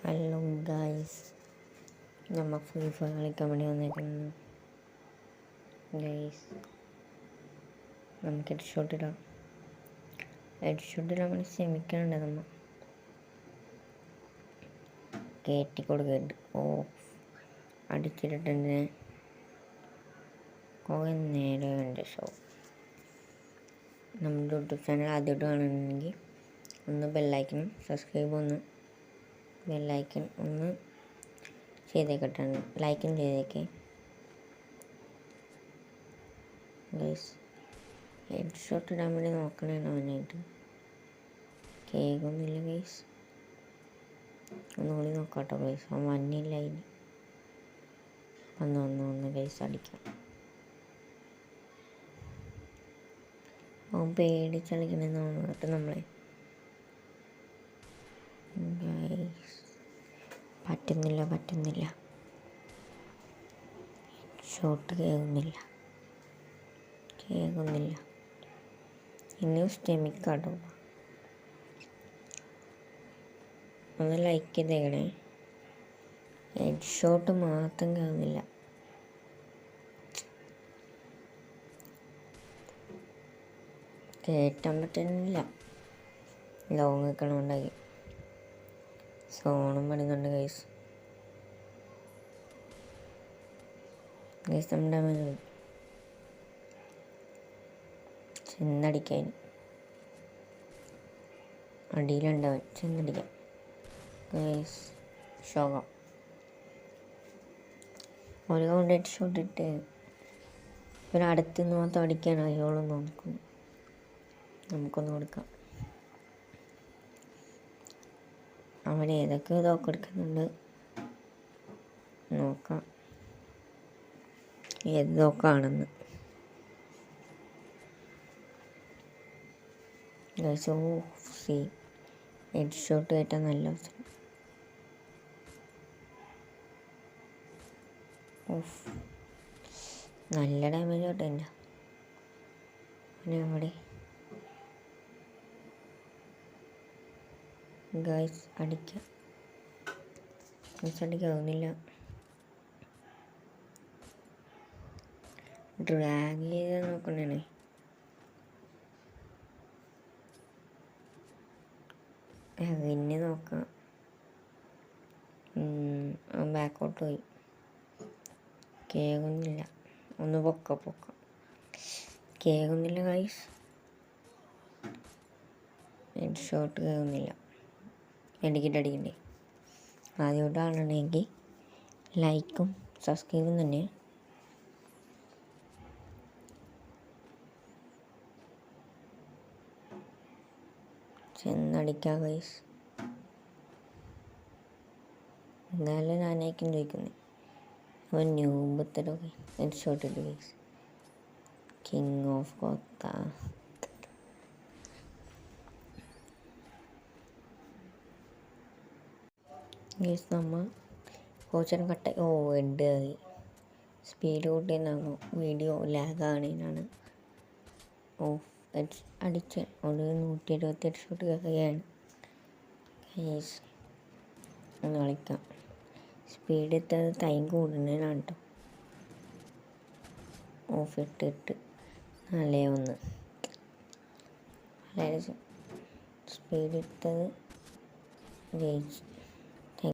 Hello guys, നമ്മൾ free fire കളിക്കാൻ വേണ്ടി വന്നേക്കുന്നു. ഗൈസ്, നമുക്ക് ഹെഡ് ഷോട്ട് ഇടാൻ വേണ്ടി ശ്രമിക്കാനുണ്ട്. നമ്മൾ കയറ്റി കൊടുക്കരുത്. അടിച്ചിട്ടുണ്ട് കുറേ നേരം ഉണ്ട്. ഷോ നമ്മുടെ യൂട്യൂബ് ചാനൽ ആദ്യമായിട്ട് കാണുന്നുണ്ടെങ്കിൽ ഒന്ന് ബെല്ലൈക്കനും ബെല്ലൈക്കൻ ഒന്ന് ചെയ്തേക്കട്ടെ, ലൈക്കും ചെയ്തേക്കേ ഗൈസ്. ഹെഡ് ഷോട്ട് ഇടാൻ വേണ്ടി നോക്കണേണ് അവനായിട്ട്. കേൾക്കുന്നില്ല ഗൈസ്, ഒന്നുകൂടി നോക്കാട്ടോ ഗൈസ്. അവൻ വന്നില്ല. ഇനി ഒന്ന് ഗൈസ് അടിക്കാം. അവൻ പേടിച്ചളിക്കണെന്ന് കേട്ടോ നമ്മളെ. പറ്റുന്നില്ല. ഷോട്ട് കേൾക്കുന്നില്ല. ഇനിയും ശ്രമിക്കാട്ടോ. ഒന്ന് ലൈക്ക് ചെയ്തേക്കണേ. ഹെഡ് ഷോട്ട് മാത്രം കേൾക്കുന്നില്ല. കയറ്റാൻ പറ്റുന്നില്ല. ലോങ് നിൽക്കണമുണ്ടാക്കി സോണും പണിയുന്നുണ്ട് ഗൈസ്. നമ്മുടെ ചെന്നടിക്കാൻ അടിയിലുണ്ടവൻ. ചെന്നടിക്കാം ഗൈസ്. ശോകം ഒരു കൗണ്ട് ഹെഡ് ഷോട്ട് ഇട്ട് ഇവർ അടുത്തുനിന്ന് മാത്രം അടിക്കാൻ അയോളം നോക്കും. നമുക്കൊന്ന് കൊടുക്കാം. അവൻ ഏതൊക്കെ ഇതൊക്കെ എടുക്കുന്നുണ്ട് നോക്കാം, ഏതൊക്കെയാണെന്ന്. ഹെഡ് ഷോട്ട് കയറ്റാൻ നല്ല അവസരം. നല്ല ഡാമേജ് കേട്ടോ. അവിടെ ഗൈസ് അടിക്കാവുന്നില്ല. ഡ്രാഗ് ചെയ്ത് നോക്കണേ. പിന്നെ നോക്കാം. ബാക്കോട്ട് പോയി. കേൾക്കുന്നില്ല. ഒന്ന് പൊക്ക കേൾക്കുന്നില്ല ഗൈസ്. ഹെഡ് ഷോട്ട് കേൾക്കുന്നില്ല. അടിക്കണ്ടേ. ആദ്യമായിട്ടാണെങ്കിൽ ലൈക്കും സബ്സ്ക്രൈബും തന്നെ. ചെന്നടിക്കാം ഗൈസ്. എന്നാലും ഞാനേക്കും ചോദിക്കുന്നത് അവൻ ന്യൂബത്തരോ ഹെഡ് ഷോട്ട് ഇട്ട് guys. King of Kotha guys. നമ്മൾ കോച്ചൻ കട്ടായി. ഹെഡ് ആയി. സ്പീഡ് കൂട്ടിയെന്നാണോ വീഡിയോ ലാഗാണേനാണ്. അടിച്ച് ഒരു 178 ഷോട്ട് കേൾക്കുകയാണ് ഗൈസ്. ഒന്ന് കളിക്കാം. സ്പീഡ് എത്തത് ടൈം കൂടുന്നതിനാണ് കേട്ടോ. ഇട്ടിട്ട് 4-1 സ്പീഡ് ഇട്ടത് ജയിച്ചു.